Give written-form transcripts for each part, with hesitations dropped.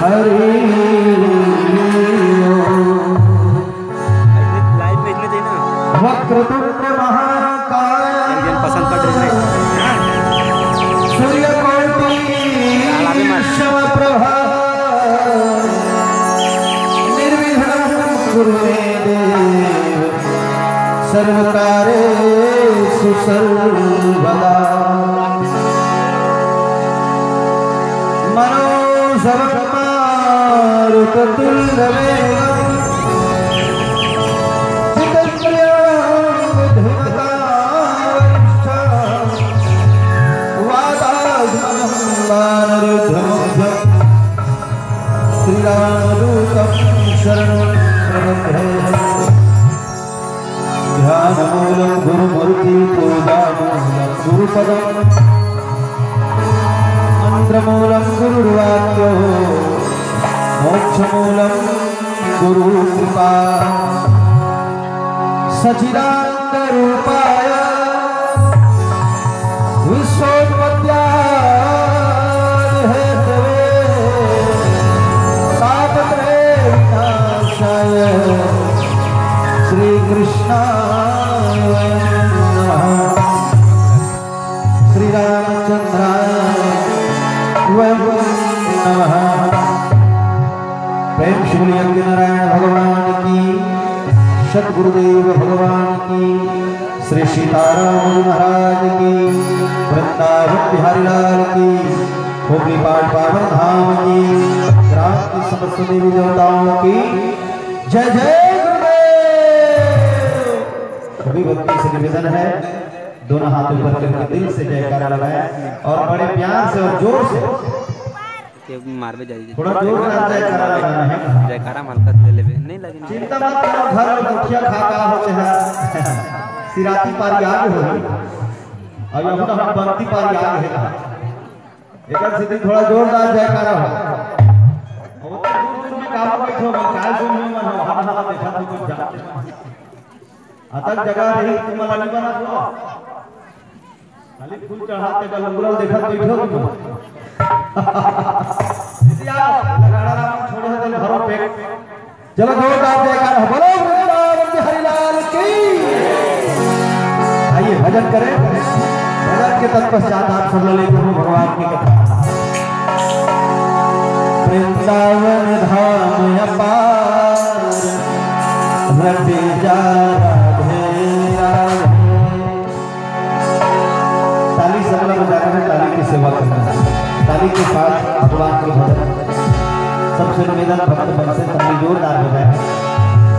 Hari live भेजने थे ना। वक्रतुंड महाकाय पसंद कर रहे सूर्यकोटि समप्रभा निर्विघ्नं कुरु मे देव सर्वकार्येषु सर्वदा मनोजवमारुततुल्यवेगम् जितेन्द्रियं बुद्धिमतां वातात्मनं वानरयुद्धमुग्धं श्रीरामदूतं शरणं प्रपद्ये ध्यानमूलं गुरुमूर्ति पूजामूलं गुरुपदम् मंत्रमूलं गुरुर्वाक्यो मोक्षमूलं गुरुकृपा सच्चिदानन्दरूपाय विश्वोत्पत्त्यादिहेतवे तापत्रय विनाशाय श्रीकृष्णाय नमः। श्रीरामचन्द्राय नमः। प्रेम श्री नारायण भगवान की, सतगुरुदेव भगवान की, श्री सीताराम महाराज की, वृंदावन बिहारी लाल की, होली पाठ पावन धाम की, ग्राम की समस्त देवी देवताओं की जय जय गुरुदेव। सभी भक्ति से निवेदन है दोनों हाथों पर करके दिल से जयकारा लगाएं और बड़े प्यार से और जोर से मारवे जाइए। थोड़ा जोर से जयकारा लगाना है। जयकारा मलका ले लेवे नहीं लगे। चिंता मत करो, घर में मुखिया खाका होते हैं। सिराती पारी आगे होगी और यह तो हम बंती पारी आगे है। एक सिद्धि थोड़ा जोरदार जयकारा हो। और दूर में काम बैठो मैं काल सुन में मन हो हाथ हाथ देखा तो कुछ जाते अतक जगह रही तुम वाली बना दो खाली फूल चढ़ाते का लंगुरल देखा बैठो तुम लगाड़ा राम छोड़े हैं घरों पे। चलो जोरदार जयकारा हो। बोलो वृंदावन बिहारी लाल की। आइए भजन करें। भजन के तत्पश्चात आप सब ललित प्रभु भगवान की कथा। वृंदावन धाम अपार रटे जा राधे राधे। ताली सब लोग बजाकर ताली की सेवा करना। ताली के साथ भगवान के भजन सबसे निवेदन भक्त मन से ताली जोरदार हो जाए।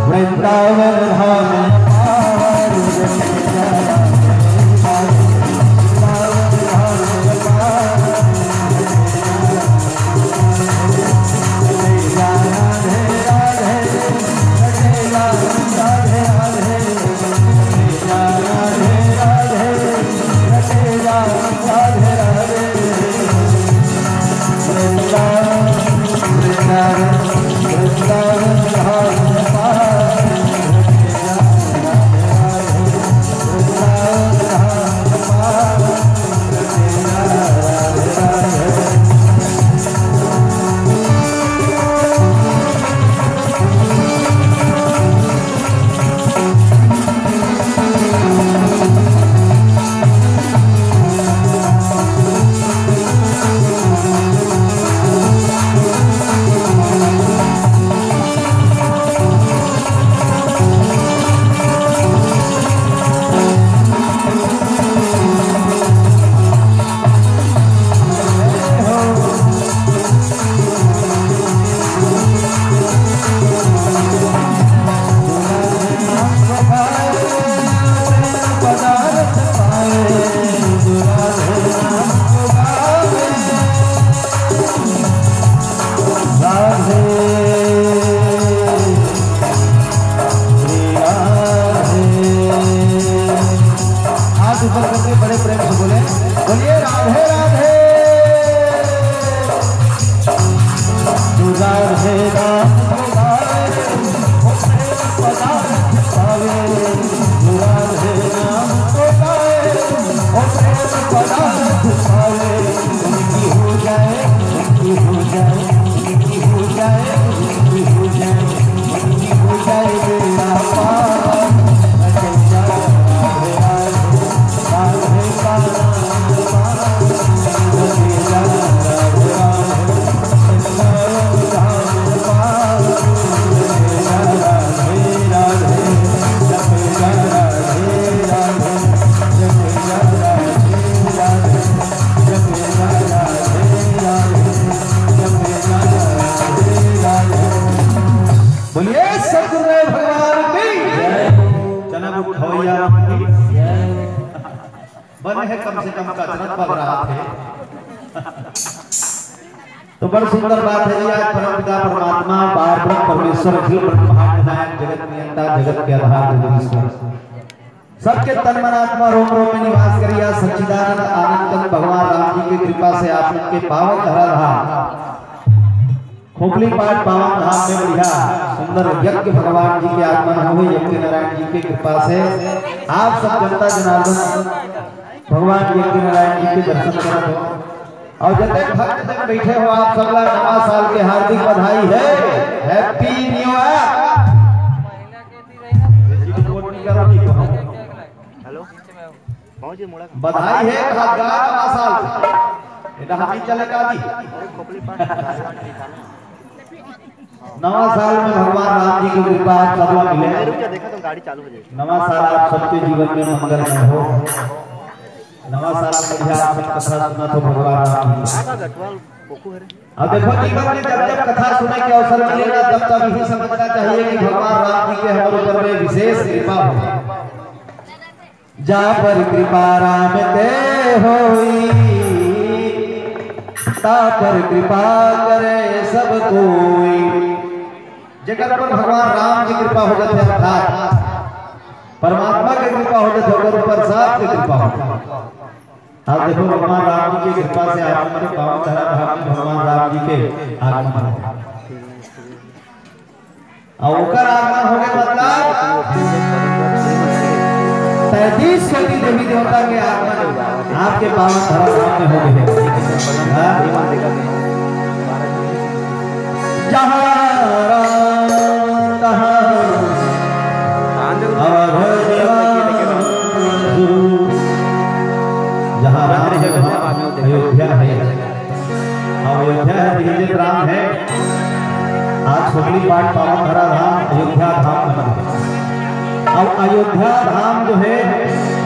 वृंदावन धाम जाए जिंदगी हो जाए जिंदगी हो जाए मेरा पार अटल जाए राधे राधे राधे बोलिए सतगुरुदेव भगवान की जन्म उठौया बने है कम से कम कसरत बग रहा थे तो बड़ी सुंदर बात है जी। आज परमपिता परमात्मा पार ब्रह्म परमेश्वर अखिल ब्रह्मांड नायक जगत नियंता जगत के आधार जगदीश्वर सबके तन मन आत्मा रोम रोम में निवास करिया सच्चिदानंद आनंद भगवान राम जी की कृपा से आप के पावन धराधाम खोपली पाठ पावन धाम में बढ़िया सुंदर यज्ञ भगवान जी के आगमन हुए यज्ञ नारायण जी की कृपा से आप सब जनता जनार्दन भगवान यज्ञ नारायण जी के दर्शन करो और जितने भक्त जन बैठे हो आप सब नवा साल के हार्दिक बधाई है। Happy new year. हेलो पहुंचे मुड़ा बधाई है नवा साल इधर हम चलेगा जी नवा साल में भगवान राम जी की कृपा आप सबको मिले। देखा तो गाड़ी चालू हो जाएगी। नवा साल आप सबके जीवन में मंगलमय हो। नवा साल बढ़िया आप सब कथा सुना तो भगवान राम जी अब देखो जीवन में जब जब कथा सुनने के अवसर मिलेगा तब तब यही समझना चाहिए कि भगवान राम जी के हमारे ऊपर में विशेष कृपा हो। जहाँ पर कृपा राम ते होई ता पर कृपा करे सब कोई। जगत पर भगवान राम की कृपा हो जाती है अर्थात परमात्मा की कृपा हो जाती है ऊपर साथ की कृपा हो। आप देखो भगवान राम जी की कृपा से आप हमारे पावन धराधाम में भगवान राम जी के आगमन और ओकर आगमन हो गए मतलब 33 कोटि देवी देवता के आगमन आपके पावन धराधाम में हो गए हैं। जहाँ जहाँ राम अयोध्या है अयोध्या है राम है। आज खोपली पाठ पावन धराधाम अयोध्या धाम बना और अयोध्या धाम जो है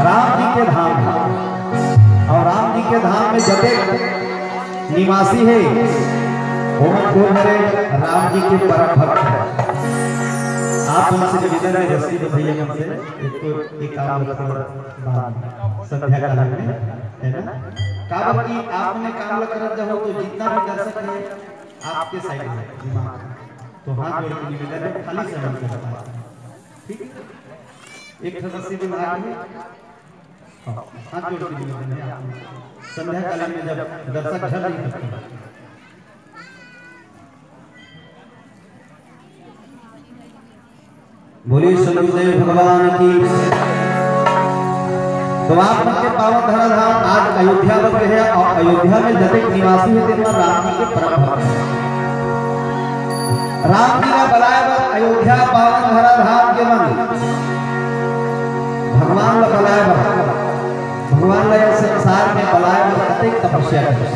राम जी के धाम है और राम जी के धाम में जब निवासी है वो कौन है राम जी के परम भक्त है। आप उनसे निवेदन है रस्सी तो भैया हमसे एक काम संध्या काल में है ना काबा की आपने काम कर जब हो तो जितना भी दर्शक है आपके साइड में दिमाग तो हाथ जोड़ के निवेदन है खाली समय से बता ठीक एक सदस्य दिमाग में हाथ जोड़ के निवेदन है संध्या काल में जब दर्शक झल नहीं सकते बोलिए सतगुरुदेव भगवान की। तो आप के पावन धराधाम आज अयोध्या बन रहे हैं और अयोध्या में जैसे निवासी होते हैं राम जी के परम भक्त हैं। राम जी ने बुलाया अयोध्या पावन धराधाम के मन भगवान ने बुलाया भगवान ने संसार में बुलाया प्रत्येक तपस्या करे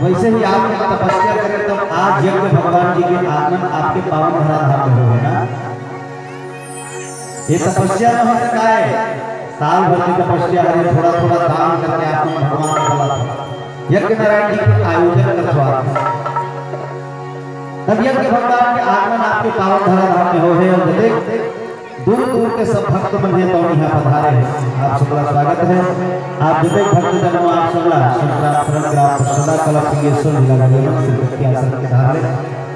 वैसे ही आप तपस्या करें तो आज यज्ञ भगवान जी के आगमन आपके पावन धराधाम में होगा ना। ये तपस्या न हो सका है साल भर की तपस्या है थोड़ा थोड़ा दान करके आप भगवान को बुलाते यज्ञ नारायण जी के आयोजन करवाते तब यज्ञ भगवान के आगमन आपके पावन धराधाम में हो है और जैसे दूर दूर के सब भक्त बने तो यहाँ पधारे हैं। आप सबका स्वागत है। आप जैसे भक्त जनों आप सबला शंकराचरण ग्राम सदा कला सिंहेश्वर जिला गढ़ के आसन के धारे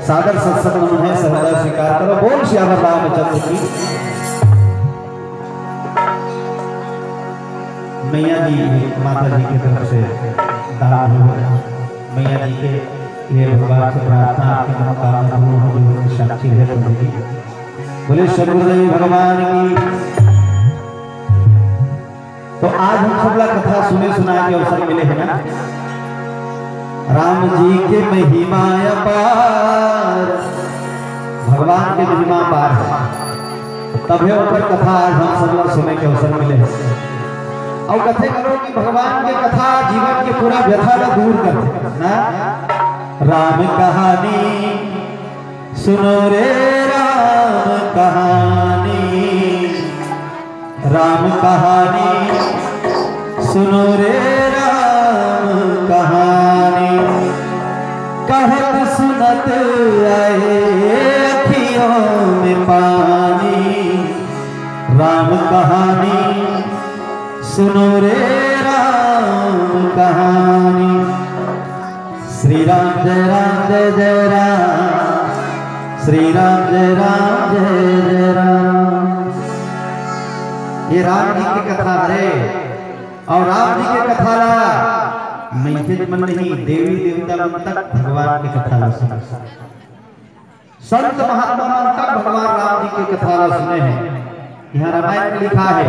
सादर सत्संग है सहृदय स्वीकार करो। बोल श्याम रामचंद्र की। मैया जी माता जी की तरफ से दान हो मैया जी के लिए भगवान से प्रार्थना आपके मनोकामना पूर्ण हो जो साक्षी है प्रभु जी। बोले सतगुरुदेव भगवान की। तो आज हम सबला कथा सुने सुनाए के अवसर मिले हैं ना राम जी के महिमा अपार, भगवान के महिमा पार है, तभी ऊपर कथा आज हम सब लोग सुनने के अवसर मिले। और कथे करो कि भगवान के कथा जीवन के पूरा व्यथा को दूर करते ना। राम कहानी सुनो रे राम कहानी, राम कहानी सुनो रे राम कहानी, कहत सुनत आए अखियों में पानी, राम कहानी सुनो रे राम कहानी। श्री राम जय जय राम, श्री राम जय जय राम। ये राम जी की कथा है और राम जी की कथा ला मैथिल मन नहीं देवी देवता मन तक भगवान की कथा ला सुना, संत महात्मा मन तक भगवान राम जी की कथा ला सुने हैं। यहाँ रामायण में लिखा है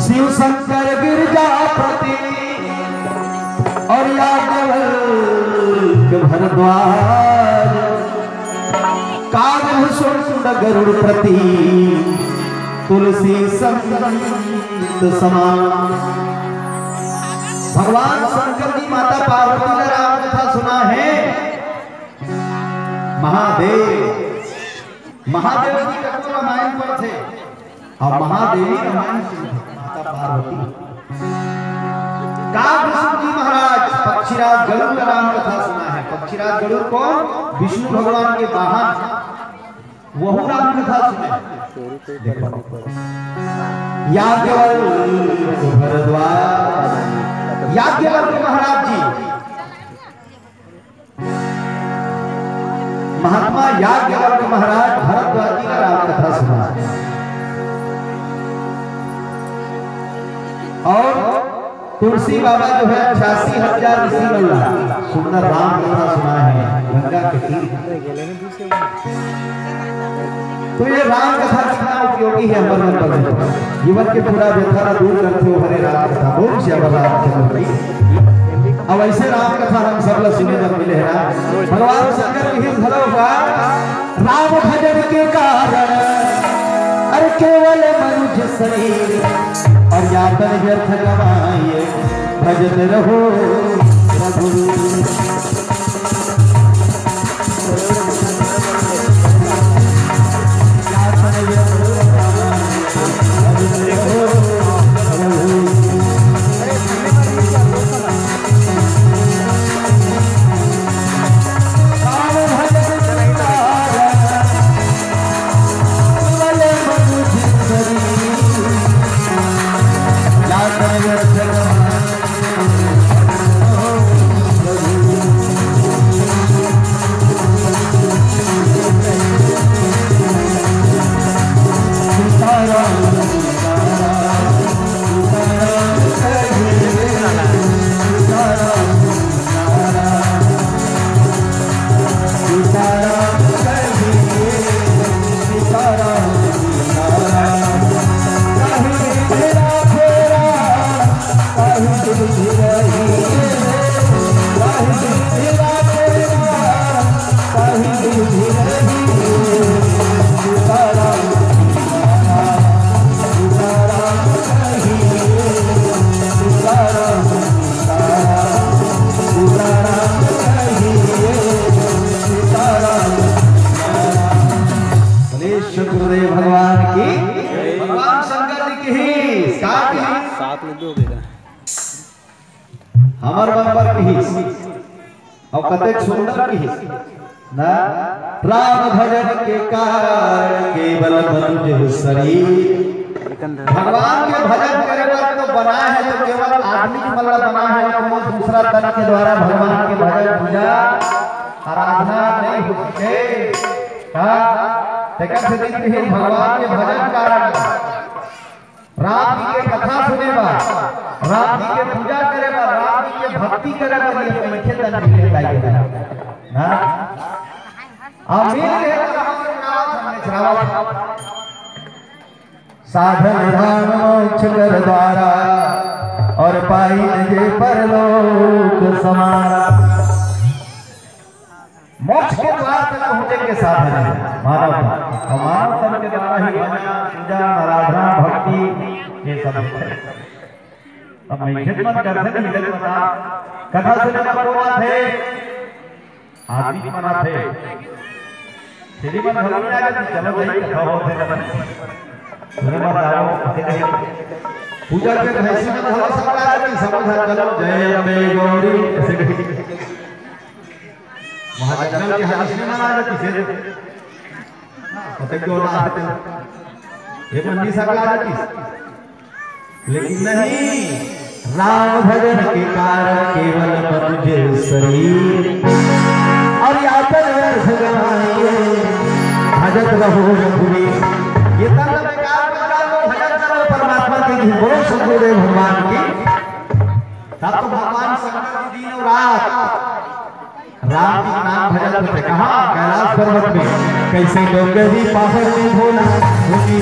शिव शंकर गिरजापति और याज्ञवल्क्य भरद्वाज, काग शुंड गरुड़ प्रति तुलसी संत समान। भगवान शंकर जी माता पार्वती ने राम कथा सुना है। महादेव जी का रामायण पर थे और महादेवी रामायण सुनते माता पार्वती। काग जी महाराज पक्षीराज गरुड़ का राम कथा सुना है। पक्षीराज गरुड़ कौन? विष्णु भगवान के वाहन, वह राम कथा सुने। याज्ञवल्क्य भरद्वाज, याज्ञवल्क्य महाराज जी, महात्मा याज्ञवल्क्य महाराज भरद्वाज जी का राम कथा सुना। और तुलसी बाबा जो है 86,000 ऋषि बल्ला सुंदर राम कथा सुना है गंगा के तीर। तो ये राम कथा कितना उपयोगी है हमारे मन पर, जीवन के पूरा व्यथा दूर करते हो हरे राम कथा। बहुत श्याम रामचंद्र जी। अब ऐसे राम कथा हम सब लोग सुने जब मिले हैं ना। भगवान शंकर की भलो हुआ राम भजन के कारण, अरे केवल मनुष्य शरीर और यातन व्यर्थ गवाए, भजन रहो रघुवीर। भगवान की, भगवान शंकर जी की सात में दो बेटा हमर बंबर की और कतेक सुंदर की ना। राम भजन के कारण केवल मनुष्य शरीर, भगवान के भजन करे पर तो बना है तो केवल आदमी मतलब बना है, और दूसरा तन के द्वारा भगवान के भजन पूजा आराधना नहीं होती है। भगवान के भजन कारण राम जी के कथा सुने बा, राम जी के पूजा करे बा, राम जी के भक्ति करे बा, ये पीछे तन मिले लागे ना। आमीन साधन राम मोक्ष कर द्वारा और पाई जे परलोक समारा। मोक्ष के द्वार तक पहुंचने के साधन है मानव और मानव तन के द्वारा ही भजन पूजा आराधना भक्ति ये सब है। अब मैं खिदमत करते नहीं लग पता कथा सुनने का कोना थे आदमी मना थे श्रीमद भगवान जी चलो भाई कथा होते सुने बताओ पूजा के भैंसी में धर्म संग्राम की समझ चलो जय अम्बे गौरी ऐसे महाजन के हदीस में माना जाती है तो ना आते ये मंदी सकला जाती लेकिन नहीं राम भजन के कारण केवल तुझे शरीर और यातन व्यर्थ गवाइए भजत रहो रघुवीर ये तन बेकार बजाओ भजन करो परमात्मा की बोलो सदगुरुदेव भगवान की तब तो भगवान शंकर दिन और रात राम का नाम भजन करते कहा कैलाश पर्वत में कैसे डोंगरी पहाड़ में भोला होगी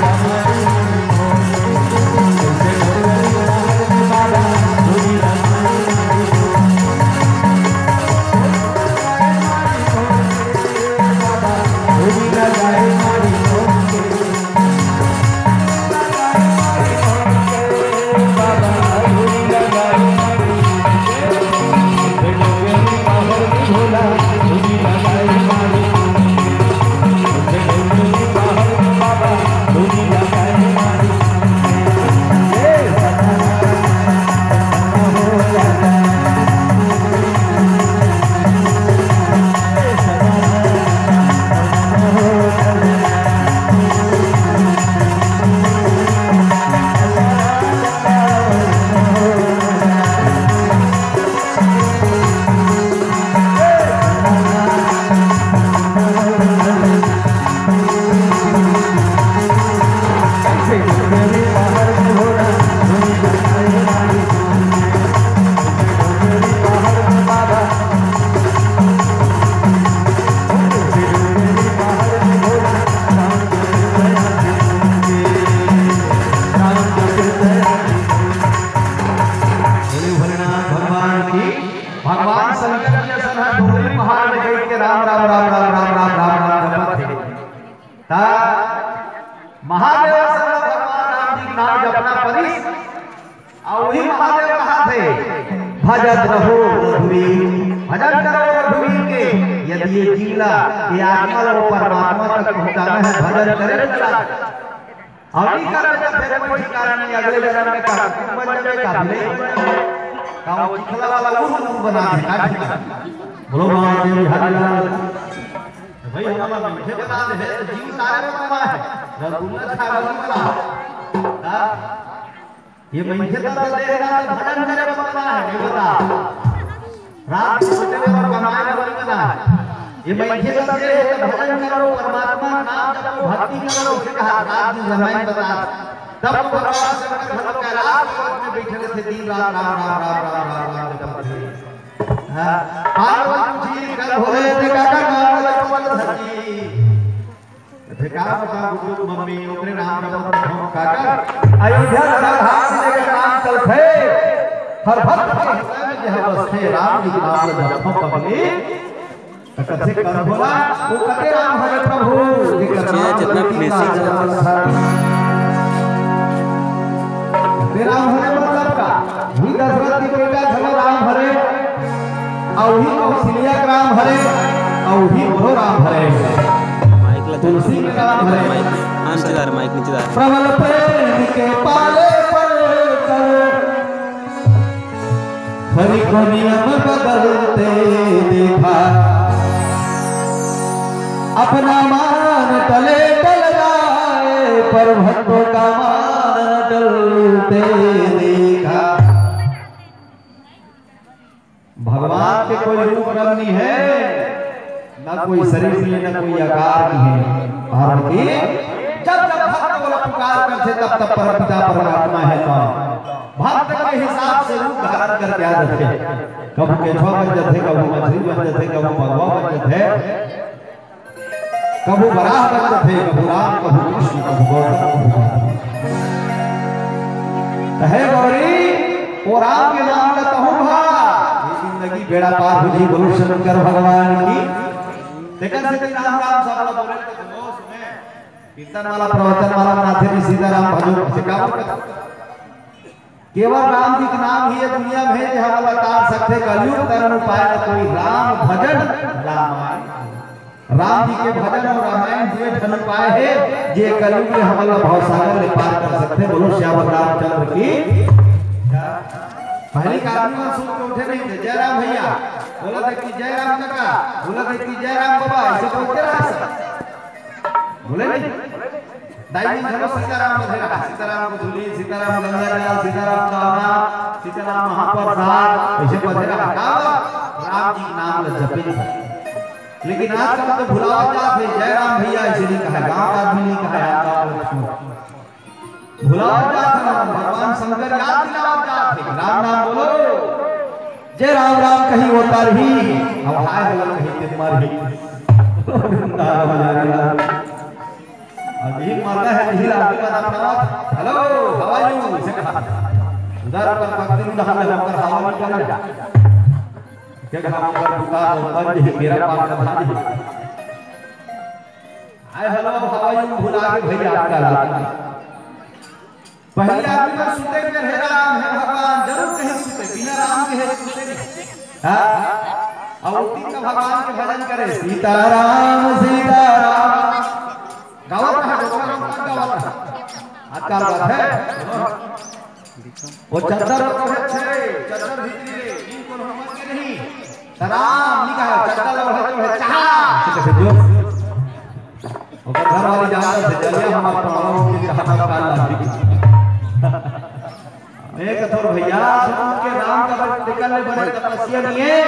भजत रहो रघुवीर भजन करो रघुवीर के यदि ये जिला ये आत्मा और परमात्मा तक पहुंचाना है भजन करे चला अभी कर फिर कोई ठिकाना नहीं अगले जन्म में का बन जाए का भले का वो चिखला वाला उर्द बना दे का ठिकाना बोलो महादेव हरिलाल भाई हमारा मुझे बता दे जीव सारे में कमा है रघुनाथ ठाकुर का ये मैंने तो देगा तो भजन करे बता है ये बता रात सोते में और कमाए में बना है ये मैंने तो देगा तो भजन करो परमात्मा नाम जपो भक्ति करो उसने कहा रात दिन रामायण बता तब भगवान शंकर भगवान कैलाश पर्वत में बैठे थे दिन रात राम राम राम राम राम राम जपते थे हां पार्वती जी कर भोले थे काका नाम लक्ष्मण धरती ठिकाना बता गुरु मम्मी ओकरे नाम जपत काका अयोध्या नगर हाथ लेकर नाम चलते हर भक्त के हृदय में यह बसते राम जी नाम जपो कबली कसे कर बोला वो कते राम भगत प्रभु ये करना जितना प्लेसिंग तेरा होने मतलब का ही दशरथ की बेटा धनो राम हरे और ही कौशल्या राम हरे और ही बोलो राम हरे तुलसी के नाम है नीचेदार माइक नीचेदार प्रबल प्रेम के पाले पर कर हरि को नियम बदलते देखा अपना मान टले टल जाए पर भक्तों का मान टलते देखा भगवान के कोई रूप नहीं है ना कोई शरीर नहीं ना कोई आकार नहीं है पार्वती जब जब भक्त बोला पुकार करते तब तब परमपिता परमात्मा है कौन भक्त के हिसाब से रूप धारण करके आ जाते कबू केछवा बन जाते कबू मछली बन जाते कबू भगवा बन जाते कबू वराह बन जाते कबू राम कबू कृष्ण कबू गौतम कहे गौरी वो राम के नाम का कहूँ भा ये जिंदगी बेड़ा पार हुई बोलो शंकर भगवान की लेकिन से राम राम सब लोग बोले तो होश में कीर्तन वाला प्रवचन वाला नाथे जी सीताराम भजो से का केवल राम जी के नाम ही है दुनिया में जो हम बता सकते कलयुग तरन उपाय न कोई राम भजन रामायण राम जी के भजन और रामायण हुए धन उपाय है जे कलयुग में हम लोग भवसागर में पार कर सकते बोलो श्याम रामचंद्र की पहले कानून में सुन के उठे नहीं थे जयराम भैया बोला था कि जयराम काका बोला था कि जयराम बाबा ऐसे बोलते रहा बोले नहीं दाई जी चलो सीताराम को भेजा सीताराम को धुली सीताराम गंगाजल सीताराम दाना सीताराम महाप्रसाद ऐसे बधेरा राम जी के नाम ले जपे लेकिन आजकल तो भुलावा जाते जयराम भैया ऐसे नहीं कहा गांव का आदमी नहीं कहा भुलावा जाते भगवान शंकर याद दिलावा जाते राम नाम बोलो जय राम राम कहीं होता रही अब आए हो कहीं ते मर ही अब ये मरना है नहीं राम का नाम प्रभात हेलो हाउ आर यू इसे कहा उधर पर भक्ति में हम होकर हवा में चला क्या काम कर दुकान बंद है मेरा पास का बंद है आए हेलो हाउ आर यू भुला के भैया आपका रात पहले आदमी को सुनते के हे राम हे भगवान जरूर कहीं सुनते बिना राम के है सुनते हां और तीन का भगवान के भजन करे सीताराम सीताराम गावत है गावत आजकल बात है वो चद्दर को है चद्दर भीतरी रे इनको हमत के नहीं राम लिखा है चद्दर है चाहा जो और घर वाली जानता है चलिए हम आपको की चाहत का लाभ एक कथोर भैया सुन के नाम का निकलने बड़े तपस्या नहीं है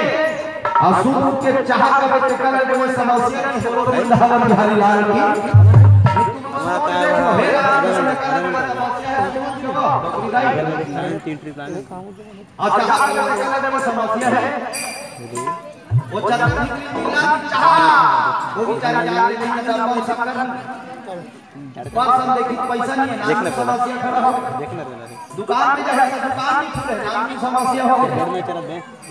और सुन के चाह का निकलने बड़े समस्या नहीं हो वृंदावन बिहारी लाल की समस्या है वो देखी पैसा नहीं है समस्या खड़ा हो दुकान पे जाए दुकान नहीं खुले नाम की समस्या हो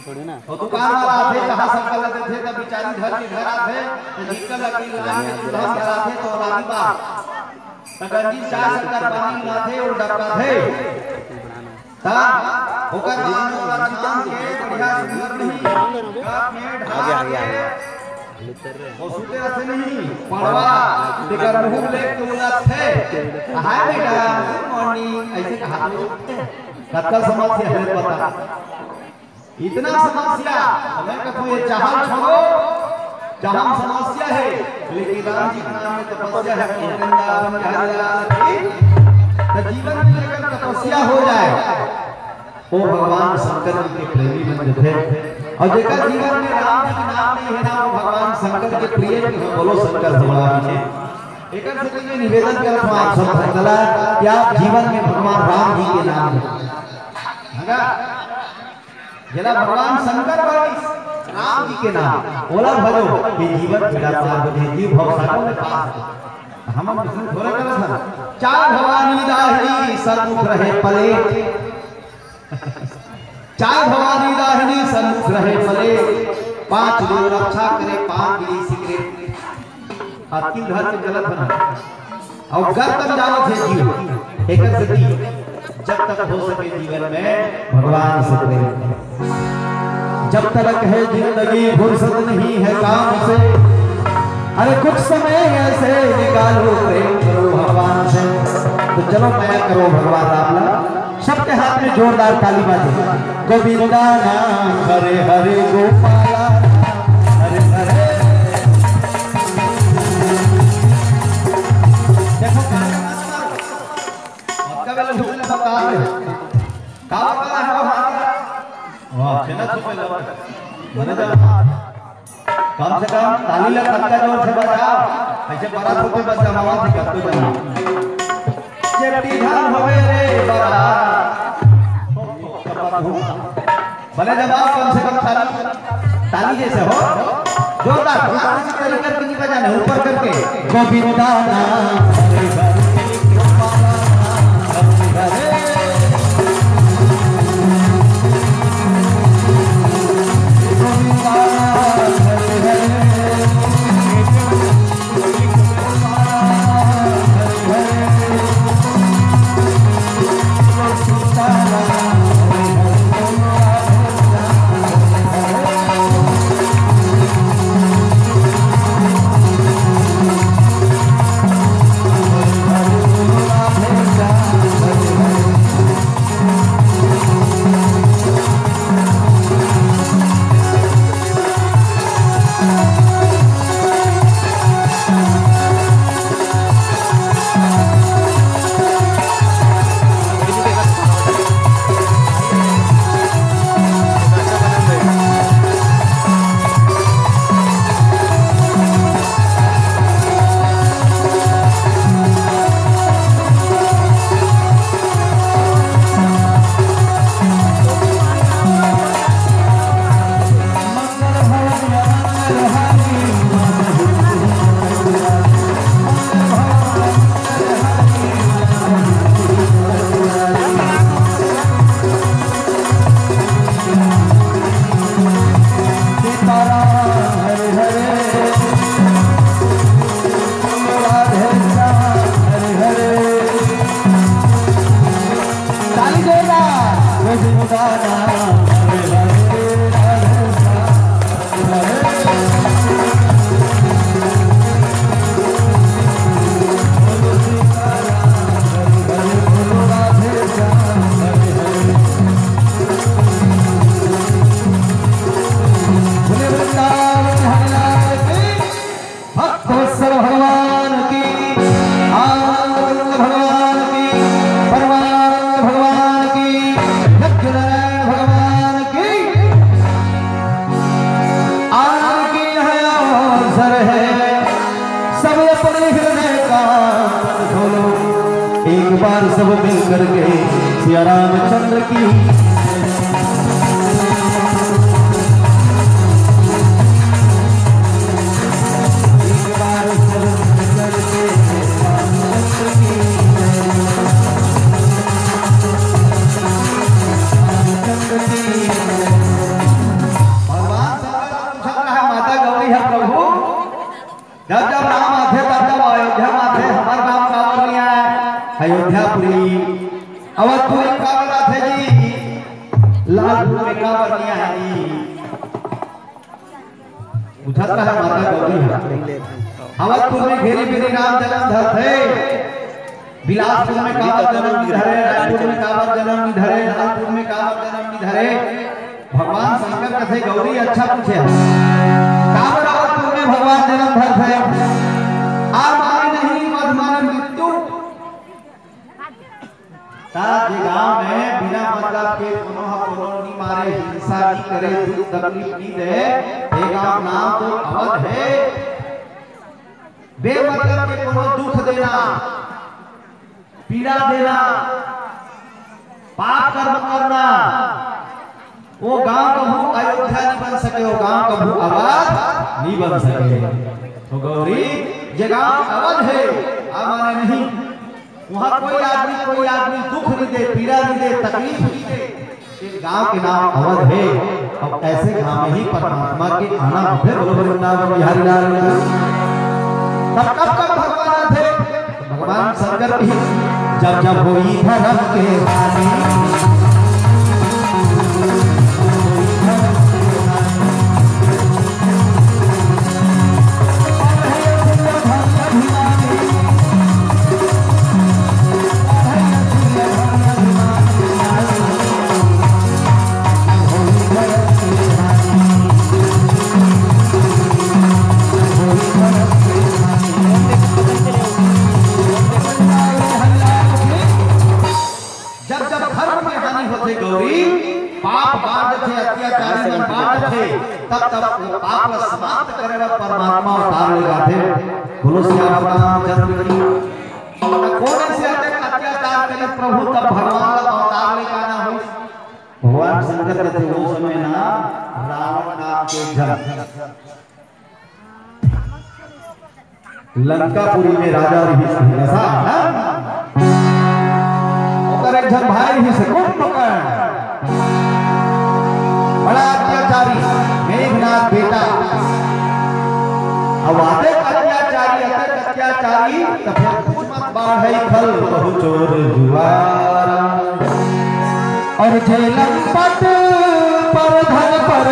थोड़ी ना और दुकान वाला आते कहां संकल लेते थे तब बेचारी घर के घर आते तो निकल लगी लाने दूल्हा कराते तो रानी बा गंजी चाय शक्कर पानी लाते और डब्बा थे ता होकर नाम और नाम के बढ़िया सुंदर नहीं कप में ढाल वो सुते रहते नहीं पड़वा टिकर मुंह ले तुला थे हाय बेटा गुड मॉर्निंग ऐसे कहा कत्ता समस्या है पता इतना समस्या हमें कहूं ये जहां छोड़ो जहां समस्या है लेकिन राम जी के नाम में तपस्या है वृंदावन बिहारी तो जीवन में लेकर तपस्या हो जाए वो भगवान शंकर जी के प्रेमी बन थे और जेकर जीवन में राम जी के नाम नहीं है ना वो भगवान शंकर के प्रिय बोलो शंकर भगवान जी एकर से मैं निवेदन करत हूं आप सब भक्तला कि आप जीवन में भगवान राम जी के नाम हगा जला भगवान शंकर वाली राम जी के नाम बोला भजो कि जीवन की यात्रा बढ़े जीव भव सागर में पास हम थोड़ा करत था चार भवानी दाहिनी सन्मुख रहे पले चार भवानी दाहिनी सन्मुख रहे पले पांच देव रक्षा करे पांच गिरी सिगरेट और तीन घर के गलत बना और गर्तन जाओ थे जीव एक सदी जब तक हो सके जीवन में भगवान से प्रेम जब तक है जिंदगी फुर्सत नहीं है काम से अरे कुछ समय ऐसे निकालो प्रेम करो भगवान से तो चलो मैं करो भगवान राम सबके हाथ में जोरदार ताली बाजे गोविंदा नाम हरे हरे गोपाला हरे हरे देखो आपका वाला ढूंढने सब कहां है कहां वाला है वाह चला तो मैंने कम से कम ताली लगा तक जोर से बजाओ ऐसे बड़ा छोटे बच्चा मावा से करते जाओ जेटी धान होवे रे बड़ा भले जवाब कम से कम ताली जैसे हो जोरदार दूसरी तरीके से नहीं बजाना ऊपर करके गोविंदा नाम हरे हरे गोविंदा हरे हरे भक्तवत्सल भगवान की, आनंद भगवान की, परमानंद भगवान की, यज्ञनारायण भगवान की। आनंद की है अवसर है, सब अपने हृदय का खोलो, एक बार सब मिल करके सिया रामचंद्र की अयोध्यापुरी अवधपुरी कावला थे जी, लालपुर में कावलिया है जी। पूछा था माता गौरी अवधपुर में घेरी बेरी राम जन्म धर थे, बिलासपुर में कावल जन्म धरे, रायपुर में कावल जन्म धरे, लालपुर में कावल जन्म धरे। भगवान शंकर कथे गौरी अच्छा पूछे कावल अवधपुर में भगवान जन्म धर थे, आ माने नहीं मध माने मृत्यु। ताजे गांव में बिना मतलब के कोनो नहीं मारे, हिंसा नहीं करे, दुख तकलीफ नहीं दे, ये गांव नाम तो अवध है। बेमतलब के कोनो दुख देना, पीड़ा देना, पाप कर्म करना, वो गांव कभू अयोध्या नहीं बन सके, वो गांव कभू अवध नहीं बन सके। तो गौरी ये गांव अवध है, माने नहीं वहाँ कोई आदमी दुख नहीं दे, पीड़ा नहीं दे, तकलीफ नहीं दे। इस गांव के नाम अवध है। अब ऐसे गांव में ही परमात्मा के आना है। बोलो वृंदावन बिहारी लाल। तब कब भगवान थे? भगवान शंकर की जब जब हुई धर्म के वाणी, समाप्त करे परमात्मा अवतार लेगा थे। बोलो श्री रामचंद्र की। कौन से अत्याचार करे प्रभु तब भगवान का अवतार लेगा ना हो। भगवान शंकर के थे वो समय ना रावण नाम के जन लंकापुरी में राजा रही ऐसा ना और एक जन भाई ही से कुंभकर्ण बड़ा अत्याचारी मेघनाथ बेटा। अब आते अत्याचारी तब कुछ मत बाढ़ खल बहु चोर जुआरा और झेलम पट पर धन पर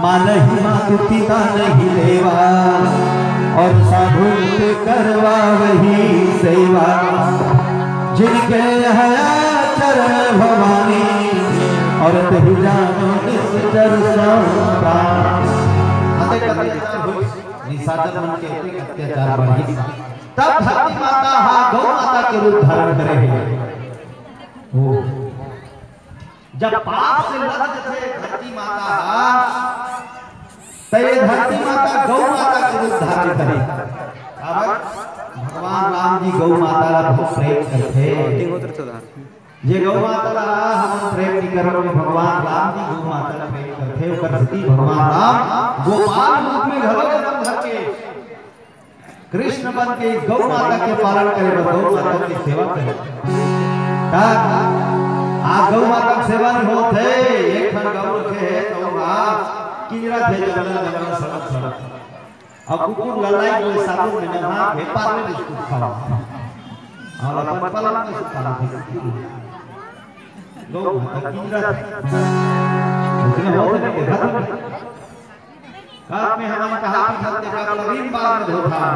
मानही मातु पिता नहीं लेवा और साधु करवा वही सेवा जिनके हया चरण भवानी और तही जानो इस चरण प्राण। निशाचर मन के अत्याचार बढ़ी तब धरती माता गौ माता के रूप धारण करे। जब पाप से लद थे धरती माता तय धरती माता गौ माता के रूप धारण करे। भगवान राम जी गौ माता ला बहुत प्रेम करते। ये गौ माता ला हम प्रेम नहीं करो, भगवान राम जी गौ माता ला प्रेम करते। ओकर सती भगवान राम गोपाल रूप में घर धर के कृष्ण बन के गौ माता के पालन करे, गौ माता की सेवा करे। आ गौ माता की सेवा नहीं होते। एक खन गौ रखे तो किजरा थे जंगल सड़क सड़क अब कुकुर लड़ाई कोई साबुन में ना भेपार में बिस्कुट खाओ और अपन पलक में सुखा गौ माता किजरा उसने होते नहीं देखा काप में हमारे कहा कि हम देखा करीब बार में धोखा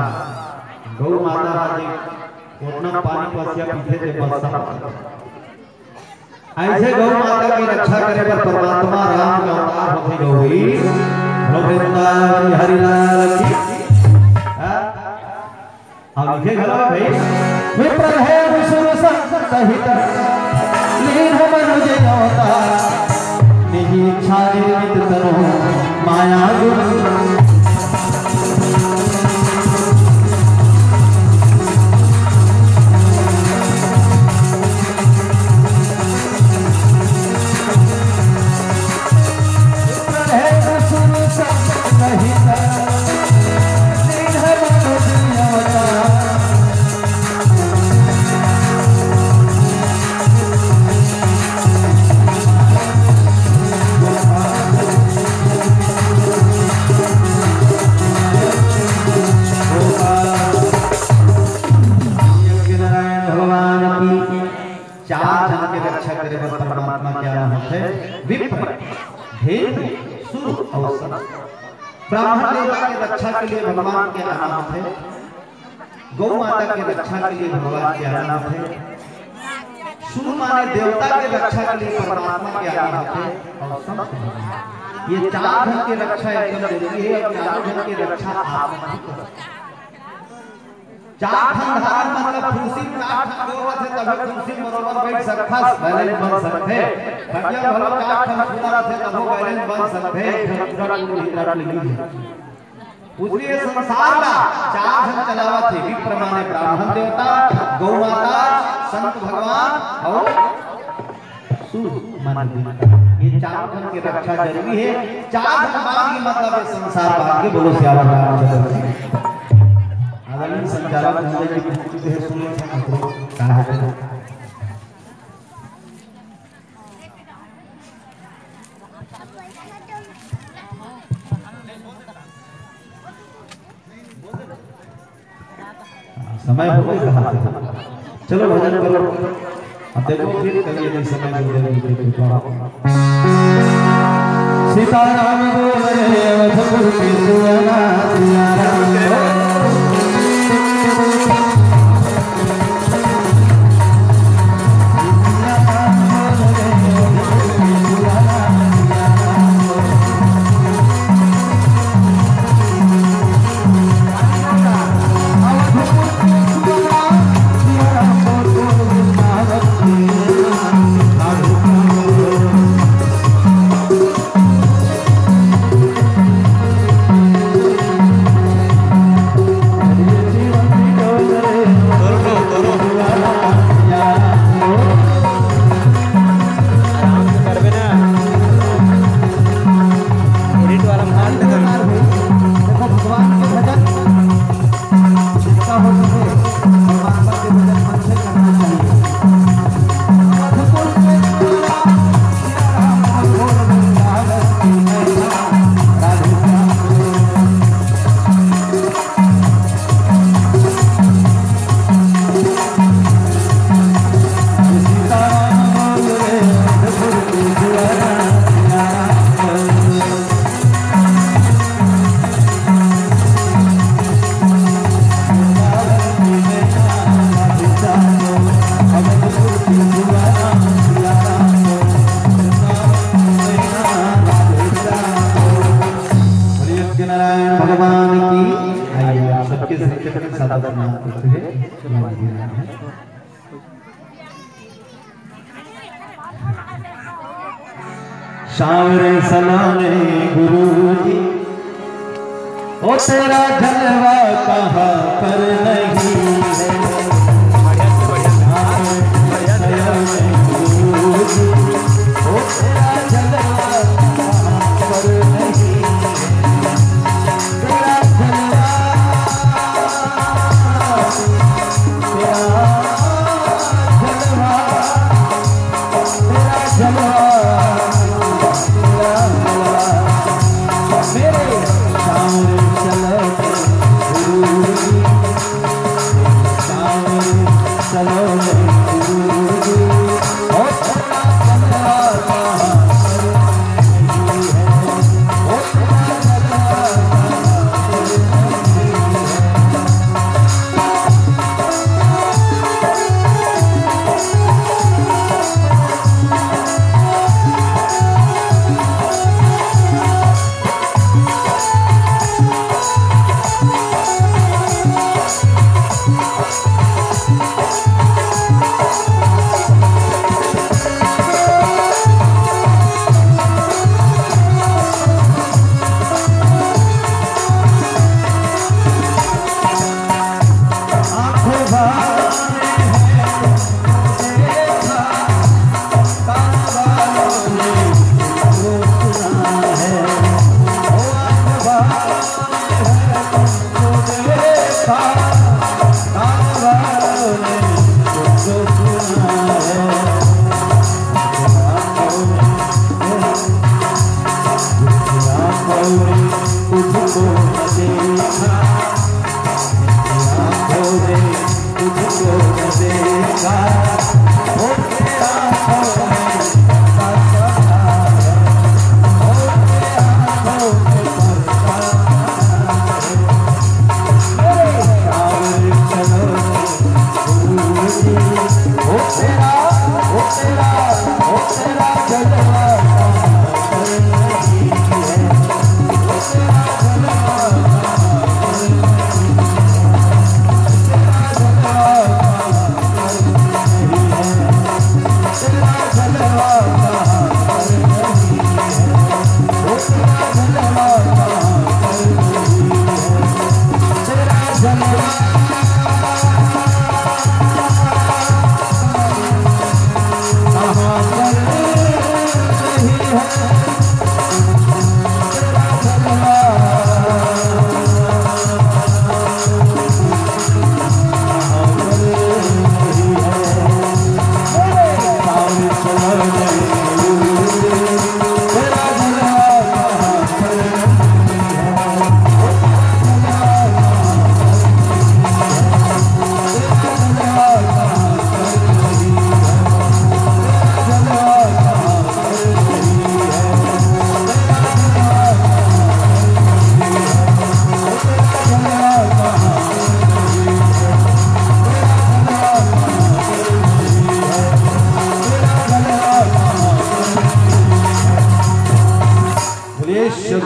गौ माता जी उतना पानी पसिया पीछे से बरसा ऐसे गौ माता की रक्षा करे पर परमात्मा राम के अवतार होते गौरी वृंदावन हरिलाल की अब लिखे घर भाई विप्र है विष्णु सहित लीन मनुज अवतार निजी इच्छा निर्मित तनु माया गुण ब्राह्मण देवता की रक्षा के लिए भगवान के अनाथ है, गौ माता की रक्षा के लिए भगवान के अनाथ है, सूर्य माने देवता की रक्षा के लिए परमात्मा के अनाथ है और संत ये चार धन की रक्षा एकदम जरूरी है। और चार धन की रक्षा आप चार धन धारण मतलब तुलसी चार गोवत है तब तुलसी बरोबर बैठ सकता बैलेंस बन सकते खटिया भलो चार धन सुंदर है तब बैलेंस बन सकते खटरा को हिंद्रा लगी है पूरे संसार का चार धन चलावत है विप्र माने ब्राह्मण देवता गौ माता संत भगवान और सूर्य माने ये चार धन की रक्षा जरूरी है। चार धन की मतलब है संसार भाग के बोलो श्यावर रामचंद्र आदरणीय संचालक महोदय जी के सुने कहा है समय हो गया कहा चलो भजन करो अब देखो फिर कभी नहीं समय हो जाएगा सीताराम बोले अवधपुर के सुना सिया राम सावरे सलाने गुरुजी ओ तेरा जलवा कहाँ पर नहीं है गुरुजी ओ तेरा जलवा कहाँ पर नहीं तेरा जलवा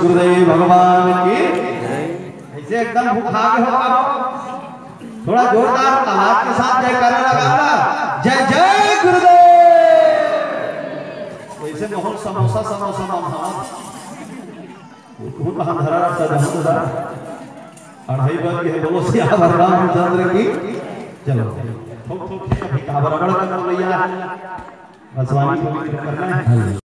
गुरुदेव भगवान की ऐसे एकदम भूखा के होगा थोड़ा जोरदार आवाज के साथ जय करने लगा जय जय गुरुदेव वैसे मोहन समोसा समोसा वो कहां धरा रहता जहां अढ़ाई बार के बोलो सियावर रामचंद्र की चलो थोक थोक के कभी का बराबर कर भैया बसवानी को करना है